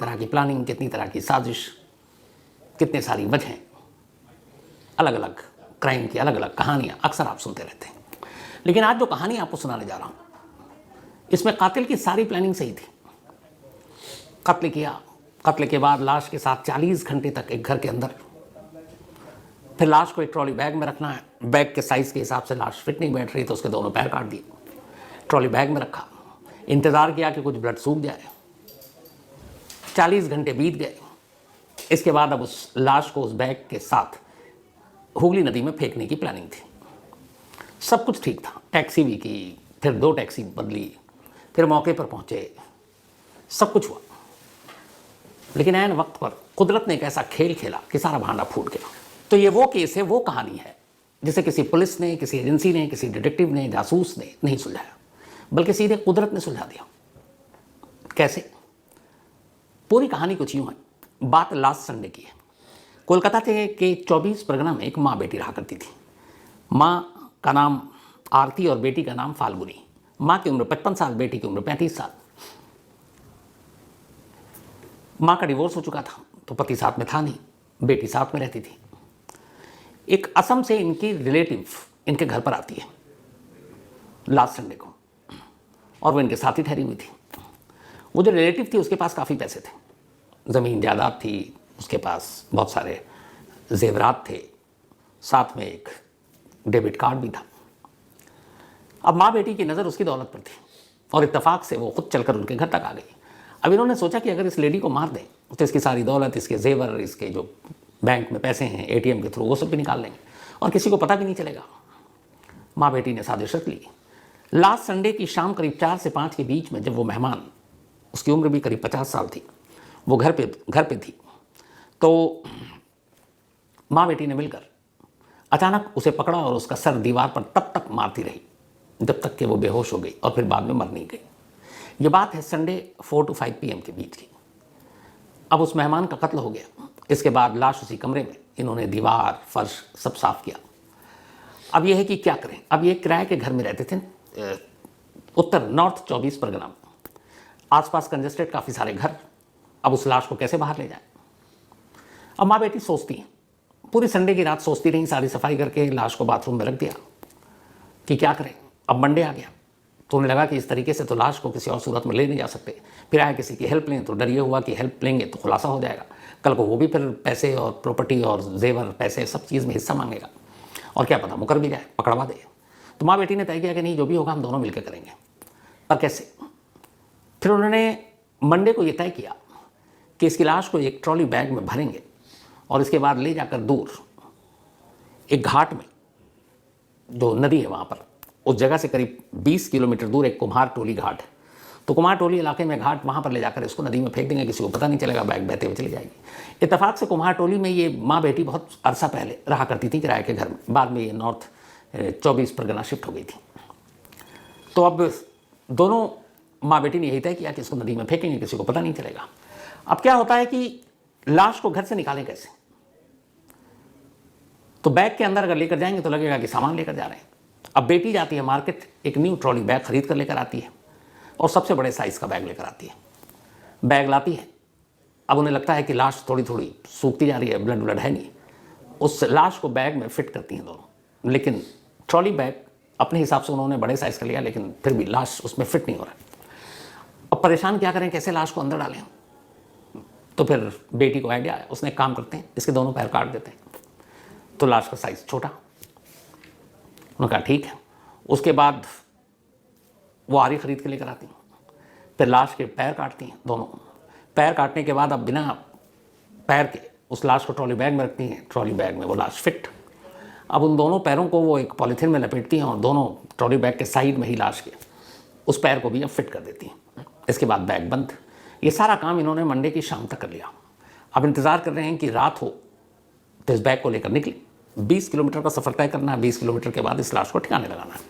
तरह की प्लानिंग, कितनी तरह की साजिश, कितने सारी वजहें, अलग अलग क्राइम की अलग अलग कहानियाँ अक्सर आप सुनते रहते हैं। लेकिन आज जो कहानी आपको सुनाने जा रहा हूँ, इसमें कातिल की सारी प्लानिंग सही थी। कत्ल किया, कत्ल के बाद लाश के साथ 40 घंटे तक एक घर के अंदर, फिर लाश को एक ट्रॉली बैग में रखना है। बैग के साइज़ के हिसाब से लाश फिट नहीं बैठ रही तो उसके दोनों पैर काट दिए, ट्रॉली बैग में रखा, इंतज़ार किया कि कुछ ब्लड सूख जाए। 40 घंटे बीत गए। इसके बाद अब उस लाश को उस बैग के साथ हुगली नदी में फेंकने की प्लानिंग थी। सब कुछ ठीक था, टैक्सी भी की, फिर 2 टैक्सी बदली, फिर मौके पर पहुंचे, सब कुछ हुआ। लेकिन ऐन वक्त पर कुदरत ने एक ऐसा खेल खेला कि सारा भांडा फूट गया। तो ये वो केस है, वो कहानी है जिसे किसी पुलिस ने, किसी एजेंसी ने, किसी डिटेक्टिव ने, जासूस ने नहीं सुलझाया, बल्कि सीधे कुदरत ने सुलझा दिया। कैसे? पूरी कहानी कुछ यूँ है। बात लास्ट संडे की है। कोलकाता के 24 परगना में एक माँ बेटी रहा करती थी। माँ का नाम आरती और बेटी का नाम फाल्गुनी। माँ की उम्र 55 साल, बेटी की उम्र 35 साल। माँ का डिवोर्स हो चुका था तो पति साथ में था नहीं, बेटी साथ में रहती थी। एक असम से इनकी रिलेटिव इनके घर पर आती है लास्ट संडे को, और वो इनके साथ ही ठहरी हुई थी। वो जो रिलेटिव थी उसके पास काफ़ी पैसे थे, ज़मीन जायदाद थी, उसके पास बहुत सारे जेवरात थे, साथ में एक डेबिट कार्ड भी था। अब माँ बेटी की नज़र उसकी दौलत पर थी और इत्तेफाक से वो खुद चलकर उनके घर तक आ गई। अब इन्होंने सोचा कि अगर इस लेडी को मार दें तो इसकी सारी दौलत, इसके जेवर, इसके जो बैंक में पैसे हैं एटीएम के थ्रू, वो सब भी निकाल लेंगे और किसी को पता भी नहीं चलेगा। माँ बेटी ने साजिश रच ली। लास्ट संडे की शाम करीब 4 से 5 के बीच में जब वो मेहमान, उसकी उम्र भी करीब 50 साल थी, वो घर पे थी, तो माँ बेटी ने मिलकर अचानक उसे पकड़ा और उसका सर दीवार पर तब तक मारती रही जब तक कि वो बेहोश हो गई और फिर बाद में मर नहीं गई। ये बात है संडे 4 to 5 PM के बीच की। अब उस मेहमान का कत्ल हो गया। इसके बाद लाश उसी कमरे में, इन्होंने दीवार, फर्श सब साफ किया। अब यह है कि क्या करें। अब ये किराए के घर में रहते थे उत्तर नॉर्थ 24 परगना में। आसपास कंजेस्टेड काफ़ी सारे घर। अब उस लाश को कैसे बाहर ले जाए। अब माँ बेटी सोचती हैं, पूरी संडे की रात सोचती रही, सारी सफाई करके लाश को बाथरूम में रख दिया कि क्या करें। अब मंडे आ गया तो उन्हें लगा कि इस तरीके से तो लाश को किसी और सूरत में ले नहीं जा सकते। फिर आए किसी की हेल्प लें तो डर ये हुआ कि हेल्प लेंगे तो खुलासा हो जाएगा, कल को वो भी फिर पैसे और प्रॉपर्टी और जेवर, पैसे सब चीज़ में हिस्सा मांगेगा और क्या पता मुकर भी जाए, पकड़वा दे। तो माँ बेटी ने तय किया कि नहीं, जो भी होगा हम दोनों मिलकर करेंगे। पर कैसे? फिर उन्होंने मंडे को ये तय किया कि इसकी लाश को एक ट्रॉली बैग में भरेंगे और इसके बाद ले जाकर दूर एक घाट में, जो नदी है वहाँ पर, उस जगह से करीब 20 किलोमीटर दूर एक कुम्हार टोली घाट है। तो कुम्हार टोली इलाके में घाट, वहाँ पर ले जाकर इसको नदी में फेंक देंगे, किसी को पता नहीं चलेगा, बैग बहते हुए चली जाएगी। इत्तेफाक से कुम्हार टोली में ये माँ बेटी बहुत अरसा पहले रहा करती थी किराए के घर में। बाद में ये नॉर्थ 24 परगना शिफ्ट हो गई थी। तो अब दोनों माँ बेटी ने यही तय किया कि इसको नदी में फेंकेंगे, किसी को पता नहीं चलेगा। अब क्या होता है कि लाश को घर से निकालें कैसे। तो बैग के अंदर अगर लेकर जाएंगे तो लगेगा कि सामान लेकर जा रहे हैं। अब बेटी जाती है मार्केट, एक न्यू ट्रॉली बैग खरीद कर लेकर आती है और सबसे बड़े साइज़ का बैग लेकर आती है। बैग लाती है। अब उन्हें लगता है कि लाश थोड़ी थोड़ी सूखती जा रही है, ब्लड है नहीं। उस लाश को बैग में फिट करती हैं दोनों, लेकिन ट्रॉली बैग अपने हिसाब से उन्होंने बड़े साइज़ का लिया, लेकिन फिर भी लाश उसमें फिट नहीं हो रहा है। अब परेशान क्या करें, कैसे लाश को अंदर डालें। तो फिर बेटी को आइडिया आया, उसने एक काम करते हैं, इसके दोनों पैर काट देते हैं तो लाश का साइज़ छोटा। उन्होंने कहा ठीक है। उसके बाद वो आरी खरीद के लेकर आती हैं, फिर लाश के पैर काटती हैं दोनों। पैर काटने के बाद अब बिना पैर के उस लाश को ट्रॉली बैग में रखती हैं, ट्रॉली बैग में वो लाश फिट। अब उन दोनों पैरों को वो एक पॉलीथीन में लपेटती हैं और दोनों ट्रॉली बैग के साइड में ही लाश के उस पैर को भी अब फिट कर देती हैं। इसके बाद बैग बंद। ये सारा काम इन्होंने मंडे की शाम तक कर लिया। अब इंतज़ार कर रहे हैं कि रात हो तो इस बैग को लेकर निकले। 20 किलोमीटर का सफ़र तय करना है, 20 किलोमीटर के बाद इस लाश को ठिकाने लगाना है।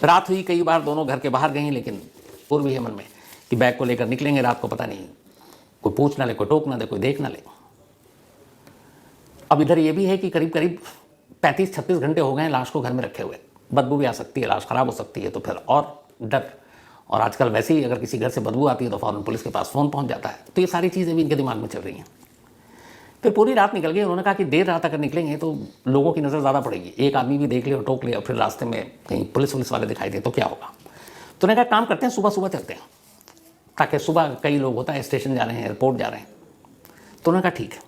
रात हुई, कई बार दोनों घर के बाहर गई, लेकिन पूर्व है मन में कि बैग को लेकर निकलेंगे रात को, पता नहीं कोई पूछ ना ले, कोई टोक ना दे, कोई देख ना ले। अब इधर ये भी है कि करीब करीब 35-36 घंटे हो गए लाश को घर में रखे हुए। बदबू भी आ सकती है, लाश ख़राब हो सकती है, तो फिर और डर और आजकल वैसे ही अगर किसी घर से बदबू आती है तो फ़ौरन पुलिस के पास फ़ोन पहुंच जाता है। तो ये सारी चीज़ें भी इनके दिमाग में चल रही हैं। फिर पूरी रात निकल गई। उन्होंने कहा कि देर रात अगर निकलेंगे तो लोगों की नज़र ज़्यादा पड़ेगी, एक आदमी भी देख ले और टोक ले और फिर रास्ते में कहीं पुलिस वाले दिखाई दे तो क्या होगा। तो उन्होंने कहा काम करते हैं, सुबह सुबह चलते हैं, ताकि सुबह कई लोग होता है स्टेशन जा रहे हैं, एयरपोर्ट जा रहे हैं। तो उन्होंने कहा ठीक है।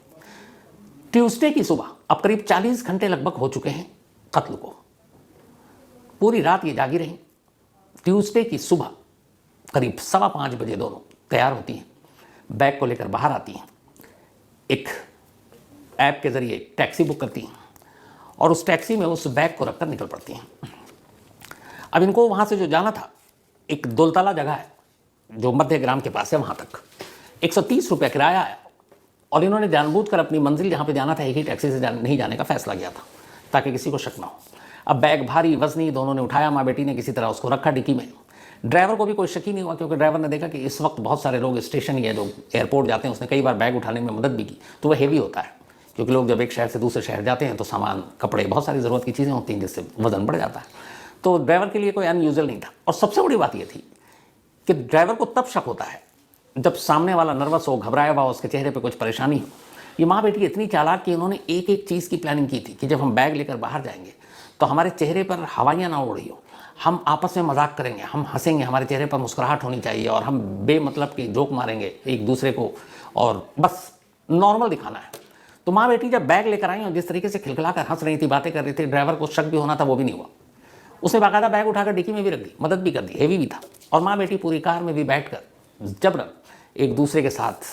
ट्यूसडे की सुबह, अब करीब 40 घंटे लगभग हो चुके हैं कत्ल को, पूरी रात ये जागी रही। ट्यूसडे की सुबह करीब 5:15 बजे दोनों तैयार होती हैं, बैग को लेकर बाहर आती हैं, एक ऐप के ज़रिए टैक्सी बुक करती हैं और उस टैक्सी में उस बैग को रखकर निकल पड़ती हैं। अब इनको वहाँ से जो जाना था, एक दुलतला जगह है जो मध्य ग्राम के पास है, वहाँ तक 130 रुपये किराया आया और इन्होंने जानबूझकर अपनी मंजिल जहाँ पे जाना था एक ही टैक्सी से नहीं जाने का फैसला किया था ताकि किसी को शक ना हो। अब बैग भारी वजनी दोनों ने उठाया, माँ बेटी ने किसी तरह उसको रखा डिक्की में। ड्राइवर को भी कोई शक ही नहीं हुआ क्योंकि ड्राइवर ने देखा कि इस वक्त बहुत सारे लोग स्टेशन या जो एयरपोर्ट जाते हैं, उसने कई बार बैग उठाने में मदद भी की, तो वह हेवी होता है क्योंकि लोग जब एक शहर से दूसरे शहर जाते हैं तो सामान, कपड़े, बहुत सारी ज़रूरत की चीज़ें होती हैं जिससे वजन बढ़ जाता है। तो ड्राइवर के लिए कोई अनयूजुअल नहीं था। और सबसे बड़ी बात यह थी कि ड्राइवर को तब शक होता है जब सामने वाला नर्वस हो, घबराया हुआ, उसके चेहरे पे कुछ परेशानी हो। ये माँ बेटी इतनी चालाक कि उन्होंने एक एक चीज़ की प्लानिंग की थी कि जब हम बैग लेकर बाहर जाएंगे तो हमारे चेहरे पर हवाइयाँ ना उड़ रही हो, हम आपस में मजाक करेंगे, हम हंसेंगे, हमारे चेहरे पर मुस्कुराहट होनी चाहिए और हम बेमतलब के जोक मारेंगे एक दूसरे को और बस नॉर्मल दिखाना है। तो माँ बेटी जब बैग लेकर आई और जिस तरीके से खिलखिलाकर हंस रही थी, बातें कर रही थी, ड्राइवर को शक भी होना था वो भी नहीं हुआ। उसने बाकायदा बैग उठाकर डिक्की में भी रख दी, मदद भी कर दी, हेवी भी था। और माँ बेटी पूरी कार में भी बैठकर जबरन एक दूसरे के साथ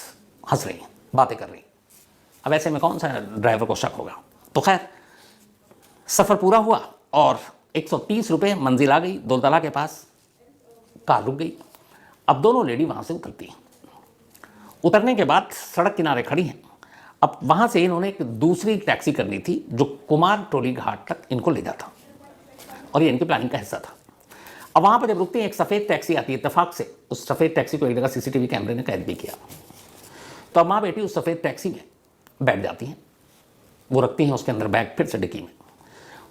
हंस रही हैं, बातें कर रही हैं। अब ऐसे में कौन सा ड्राइवर को शक होगा। तो खैर सफ़र पूरा हुआ और 130 रुपये मंजिल आ गई, दुलतला के पास। कार रुक गई। अब दोनों लेडी वहाँ से उतरती हैं। उतरने के बाद सड़क किनारे खड़ी हैं। अब वहाँ से इन्होंने एक दूसरी टैक्सी करनी थी जो कुमार टोली घाट तक इनको ले जाता और ये इनकी प्लानिंग का हिस्सा था। अब वहाँ पर जब रुकते हैं एक सफ़ेद टैक्सी आती है, इत्तेफाक से उस सफ़ेद टैक्सी को एक जगह सीसीटीवी कैमरे ने कैद भी किया। तो अब माँ बेटी उस सफ़ेद टैक्सी में बैठ जाती हैं, वो रखती हैं उसके अंदर बैग फिर से डिक्की में।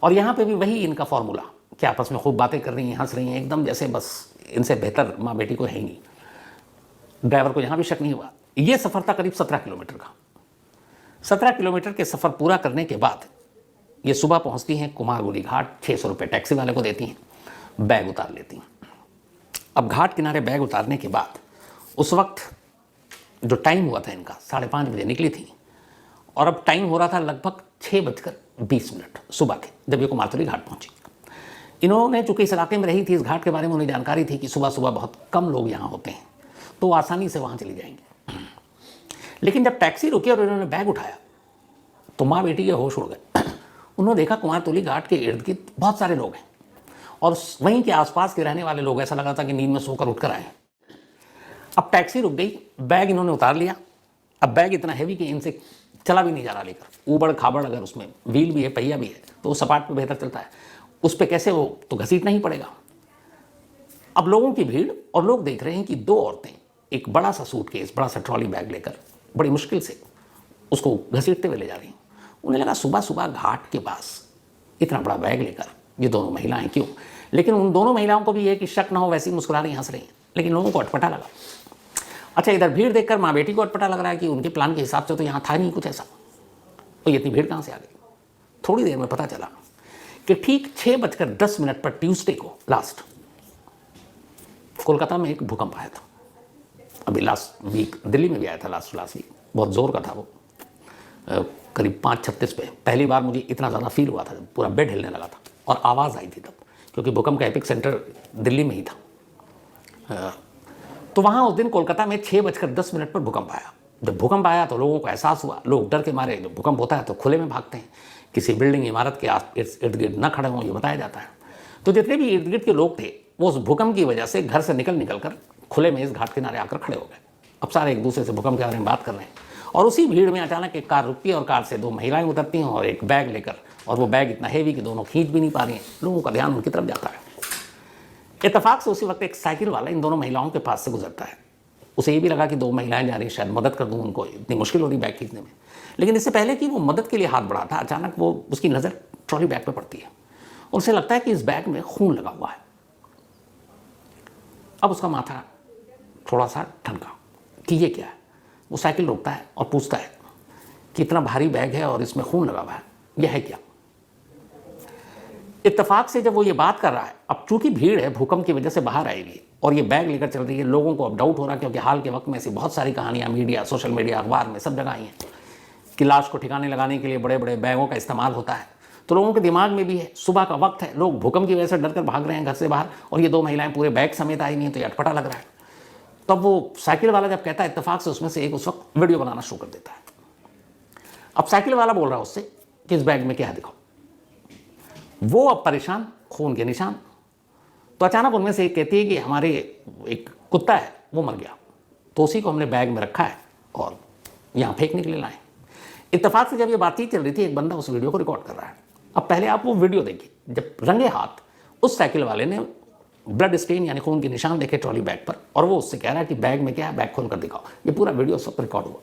और यहाँ पे भी वही इनका फॉर्मूला कि आपस में खूब बातें कर रही हैं, हंस रही हैं, एकदम जैसे बस इनसे बेहतर माँ बेटी को है ही नहीं। ड्राइवर को यहाँ भी शक नहीं हुआ। ये सफ़र था करीब 17 किलोमीटर का। 17 किलोमीटर के सफ़र पूरा करने के बाद ये सुबह पहुँचती हैं कुमारगुली घाट। 600 रुपये टैक्सी वाले को देती हैं, बैग उतार लेती हैं। अब घाट किनारे बैग उतारने के बाद उस वक्त जो टाइम हुआ था इनका 5:30 बजे निकली थी और अब टाइम हो रहा था लगभग 6:20 सुबह के, जब ये कुमारटोली घाट पहुंची। इन्होंने चूंकि इस इलाके में रही थी, इस घाट के बारे में उन्हें जानकारी थी कि सुबह सुबह बहुत कम लोग यहाँ होते हैं तो आसानी से वहाँ चली जाएंगे। लेकिन जब टैक्सी रुकी और इन्होंने बैग उठाया तो माँ बेटी के होश उड़ गए। उन्होंने देखा कुमारटोली घाट के इर्द गिर्द बहुत सारे लोग हैं और वहीं के आसपास के रहने वाले लोग, ऐसा लगा था कि नींद में सोकर उठकर आए। अब टैक्सी रुक गई, बैग इन्होंने उतार लिया। अब बैग इतना हैवी कि इनसे चला भी नहीं जा रहा लेकर। ऊबड़ खाबड़, अगर उसमें व्हील भी है, पहिया भी है, तो वो सपाट पे बेहतर चलता है, उस पर कैसे, वो तो घसीटना ही पड़ेगा। अब लोगों की भीड़ और लोग देख रहे हैं कि दो औरतें एक बड़ा सा सूटकेस, बड़ा सा ट्रॉली बैग लेकर बड़ी मुश्किल से उसको घसीटते हुए ले जा रही हैं। उन्हें लगा सुबह सुबह घाट के पास इतना बड़ा बैग लेकर ये दोनों महिलाएं क्यों। लेकिन उन दोनों महिलाओं को भी ये कि शक ना हो, वैसी मुस्कुरा रही, हंस रही हैं। लेकिन लोगों को अटपटा लगा। अच्छा, इधर भीड़ देखकर माँ बेटी को अटपटा लग रहा है कि उनके प्लान के हिसाब से तो यहाँ था नहीं कुछ ऐसा, तो ये इतनी भीड़ कहाँ से आ गई। थोड़ी देर में पता चला कि ठीक 6:10 पर ट्यूसडे को लास्ट कोलकाता में एक भूकंप आया था। अभी लास्ट वीक दिल्ली में भी आया था, लास्ट वीक बहुत ज़ोर का था वो, करीब 5:36 पे। पहली बार मुझे इतना ज़्यादा फील हुआ था, पूरा बेड हिलने लगा था और आवाज़ आई थी तब, क्योंकि भूकंप का एपिक सेंटर दिल्ली में ही था। तो वहाँ उस दिन कोलकाता में 6:10 पर भूकंप आया। जब भूकंप आया तो लोगों को एहसास हुआ, लोग डर के मारे, जब भूकंप होता है तो खुले में भागते हैं, किसी बिल्डिंग इमारत के इर्द गिर्द न खड़े हों, ये बताया जाता है। तो जितने भी इर्द गिर्द के लोग थे वो उस भूकंप की वजह से घर से निकल कर खुले में इस घाट किनारे आकर खड़े हो गए। अब सारे एक दूसरे से भूकंप के बारे में बात कर रहे हैं और उसी भीड़ में अचानक एक कार रुकती है और कार से दो महिलाएं उतरती हैं और एक बैग लेकर, और वो बैग इतना हेवी कि दोनों खींच भी नहीं पा रही हैं। लोगों का ध्यान उनकी तरफ जाता है। इत्तेफाक से उसी वक्त एक साइकिल वाला इन दोनों महिलाओं के पास से गुजरता है। उसे ये भी लगा कि दो महिलाएं जा रही, शायद मदद कर दूं उनको, इतनी मुश्किल हो रही बैग खींचने में। लेकिन इससे पहले कि वो मदद के लिए हाथ बढ़ाता, अचानक वो उसकी नज़र ट्रॉली बैग पे पड़ती है और उसे लगता है कि इस बैग में खून लगा हुआ है। अब उसका माथा थोड़ा सा ठनका कि ये क्या है। वो साइकिल रोकता है और पूछता है कि इतना भारी बैग है और इसमें खून लगा हुआ है, यह है क्या। इत्तेफाक से जब वो ये बात कर रहा है, अब चूंकि भीड़ है भूकंप की वजह से बाहर आएगी और ये बैग लेकर चल रही है, लोगों को अब डाउट हो रहा है, क्योंकि हाल के वक्त में ऐसी बहुत सारी कहानियां मीडिया, सोशल मीडिया, अखबार में सब जगह आई हैं कि लाश को ठिकाने लगाने के लिए बड़े बड़े बैगों का इस्तेमाल होता है। तो लोगों के दिमाग में भी है, सुबह का वक्त है, लोग भूकंप की वजह से डरकर भाग रहे हैं घर से बाहर, और ये 2 महिलाएं पूरे बैग समेत आई हुई हैं, तो ये अटपटा लग रहा है। तब वो साइकिल वाला जब कहता है, इत्तेफाक से उसमें से एक उस वक्त वीडियो बनाना शुरू कर देता है। अब साइकिल वाला बोल रहा है उससे कि इस बैग में क्या है दिखाओ। वो अब परेशान, खून के निशान। तो अचानक उनमें से एक कहती है कि हमारे एक कुत्ता है वो मर गया, तो उसी को हमने बैग में रखा है और यहाँ फेंकने के लिए लाए। इत्तेफाक से जब ये बातचीत चल रही थी, एक बंदा उस वीडियो को रिकॉर्ड कर रहा है। अब पहले आप वो वीडियो देखिए, जब रंगे हाथ उस साइकिल वाले ने ब्लड स्टेन यानी खून के निशान देखे ट्रॉली बैग पर, और वो उससे कह रहा है कि बैग में क्या है, बैग खोल कर दिखाओ। ये पूरा वीडियो सब रिकॉर्ड हुआ।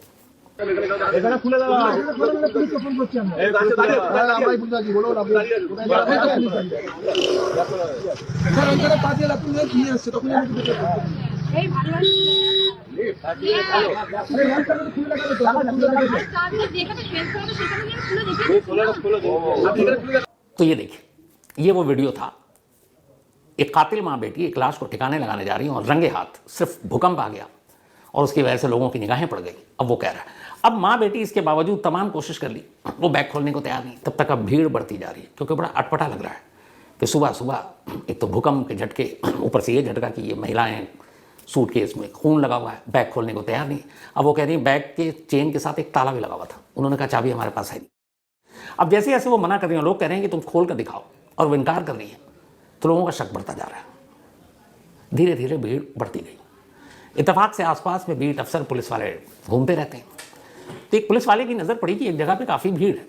तो ये देखिए, ये वो वीडियो था। एक कातिल माँ बेटी एक लाश को ठिकाने लगाने जा रही है और रंगे हाथ सिर्फ भूकंप आ गया और उसकी वजह से लोगों की निगाहें पड़ गई। अब वो कह रहा है, अब माँ बेटी इसके बावजूद तमाम कोशिश कर ली, वो बैग खोलने को तैयार नहीं। तब तक अब भीड़ बढ़ती जा रही है, क्योंकि बड़ा अटपटा लग रहा है कि सुबह सुबह एक तो भूकंप के झटके, ऊपर से ये झटका कि ये महिलाएं सूटकेस में खून लगा हुआ है, बैग खोलने को तैयार नहीं। अब वो कह रही है बैग के चेन के साथ एक ताला भी लगा हुआ था, उन्होंने कहा चाबी हमारे पास है नहीं। अब जैसे जैसे वो मना कर रही हैं, लोग कह रहे हैं कि तुम खोल कर दिखाओ, और वो इनकार कर रही है, तो लोगों का शक बढ़ता जा रहा है। धीरे धीरे भीड़ बढ़ती गई। इत्तेफाक से आसपास में बीट अफसर, पुलिस वाले घूमते रहते हैं। तो एक पुलिस वाले की नज़र पड़ी कि एक जगह पे काफ़ी भीड़ है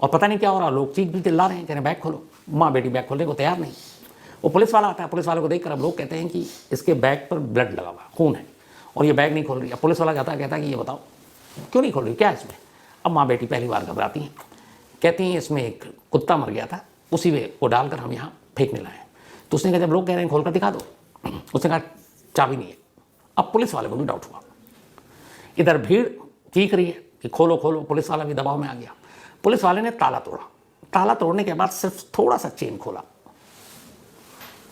और पता नहीं क्या हो रहा, लोग चीख भी चिल्ला रहे हैं, कह रहे हैं बैग खोलो। माँ बेटी बैग खोलने को तैयार नहीं। वो पुलिस वाला आता है, पुलिस वाले को देखकर अब लोग कहते हैं कि इसके बैग पर ब्लड लगा हुआ, खून है, और ये बैग नहीं खोल रही। अब पुलिस वाला जाता है, कहता है कि ये बताओ क्यों नहीं खोल रही, क्या है इसमें। अब माँ बेटी पहली बार घबराती हैं, कहती हैं इसमें एक कुत्ता मर गया था, उसी में वो डालकर हम यहाँ फेंकने लाए। तो उसने कहा जब लोग कह रहे हैं खोल कर दिखा दो, उसने कहा चाबी नहीं है। अब पुलिस वाले को भी डाउट हुआ। इधर भीड़ चीख रही है कि खोलो खोलो, पुलिस वाला भी दबाव में आ गया। पुलिस वाले ने ताला तोड़ा। ताला तोड़ने के बाद सिर्फ थोड़ा सा चेन खोला,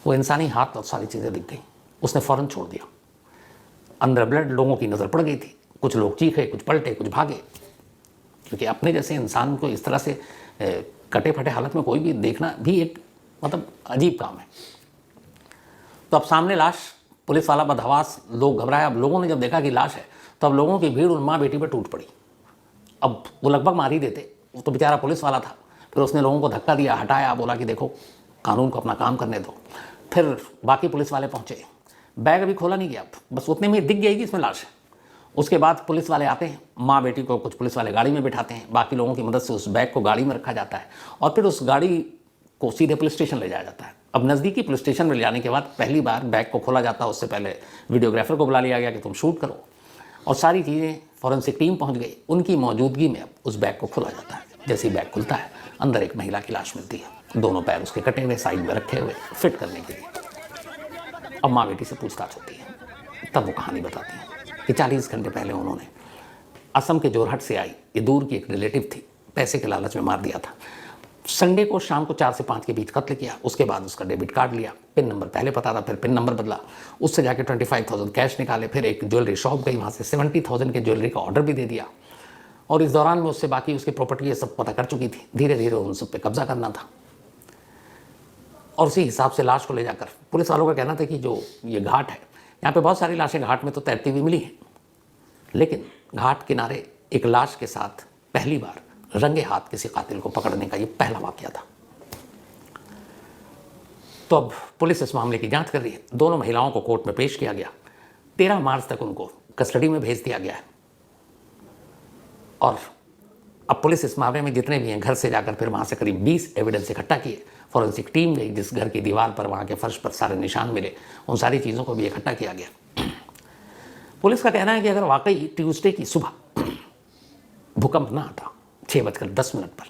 वो इंसानी हाथ और सारी चीज़ें दिख गई। उसने फ़ौरन छोड़ दिया। अंदर ब्लड, लोगों की नज़र पड़ गई थी। कुछ लोग चीखे, कुछ पलटे, कुछ भागे, क्योंकि अपने जैसे इंसान को इस तरह से कटे फटे हालत में कोई भी देखना भी एक मतलब अजीब काम है। तो अब सामने लाश, पुलिस वाला बदहवास, लोग घबराए। अब लोगों ने जब देखा कि लाश है, तो अब लोगों की भीड़ उन माँ बेटी पर टूट पड़ी। अब वो लगभग मार ही देते, वो तो बेचारा पुलिस वाला था। फिर उसने लोगों को धक्का दिया, हटाया, बोला कि देखो कानून को अपना काम करने दो। फिर बाकी पुलिस वाले पहुँचे। बैग अभी खोला नहीं गया, बस उतने में दिख गई कि इसमें लाश है। उसके बाद पुलिस वाले आते हैं, माँ बेटी को कुछ पुलिस वाले गाड़ी में बिठाते हैं, बाकी लोगों की मदद से उस बैग को गाड़ी में रखा जाता है और फिर उस गाड़ी को सीधे पुलिस स्टेशन ले जाया जाता है। अब नज़दीकी पुलिस स्टेशन में ले जाने के बाद पहली बार बैग को खोला जाता है। उससे पहले वीडियोग्राफर को बुला लिया गया कि तुम शूट करो, और सारी चीज़ें, फॉरेंसिक टीम पहुंच गई। उनकी मौजूदगी में अब उस बैग को खोला जाता है। जैसे ही बैग खुलता है, अंदर एक महिला की लाश मिलती है, दोनों पैर उसके कटे हुए, साइड में रखे हुए, फिट करने के लिए। अब माँ बेटी से पूछताछ होती है, तब वो कहानी बताती है कि 40 घंटे पहले उन्होंने असम के जोरहट से आई, ये दूर की एक रिलेटिव थी, पैसे के लालच में मार दिया था। संडे को शाम को 4 से 5 के बीच कत्ल किया। उसके बाद उसका डेबिट कार्ड लिया, पिन नंबर पहले पता था, फिर पिन नंबर बदला, उससे जाके 25,000 कैश निकाले। फिर एक ज्वेलरी शॉप गई, वहाँ से 70,000 के ज्वेलरी का ऑर्डर भी दे दिया। और इस दौरान में उससे बाकी उसकी प्रॉपर्टी ये सब पता कर चुकी थी। धीरे धीरे उन सब पे कब्जा करना था, और उसी हिसाब से लाश को ले जाकर, पुलिस वालों का कहना था कि जो ये घाट है, यहाँ पे बहुत सारी लाशें घाट में तो तैरती हुई मिली हैं, लेकिन घाट किनारे एक लाश के साथ पहली बार रंगे हाथ किसी कातिल को पकड़ने का ये पहला वाकया था। तो अब पुलिस इस मामले की जांच कर रही है। दोनों महिलाओं को कोर्ट में पेश किया गया। 13 मार्च तक उनको कस्टडी में भेज दिया गया है। और अब पुलिस इस मामले में जितने भी हैं, घर से जाकर फिर वहाँ से करीब 20 एविडेंस इकट्ठा किए। फॉरेंसिक टीम गई, जिस घर की दीवार पर, वहाँ के फर्श पर सारे निशान मिले, उन सारी चीज़ों को भी इकट्ठा किया गया। पुलिस का कहना है कि अगर वाकई ट्यूसडे की सुबह भूकंप ना आता 6:10 पर,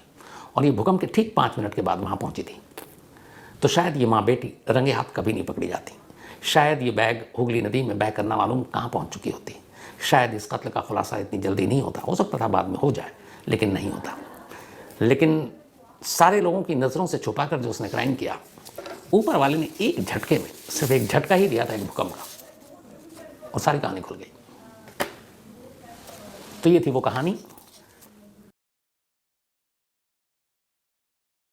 और ये भूकंप के ठीक 5 मिनट के बाद वहाँ पहुँची थी, तो शायद ये माँ बेटी रंगे हाथ कभी नहीं पकड़ी जाती। शायद ये बैग हुगली नदी में बह कर ना मालूम कहाँ पहुँच चुकी होती। शायद इस कत्ल का खुलासा इतनी जल्दी नहीं होता, हो सकता था बाद में हो जाए, लेकिन नहीं होता। लेकिन सारे लोगों की नज़रों से छुपा कर जो उसने क्राइम किया, ऊपर वाले ने एक झटके में, सिर्फ एक झटका ही दिया था एक भूकंप का, और सारी कहानी खुल गई। तो ये थी वो कहानी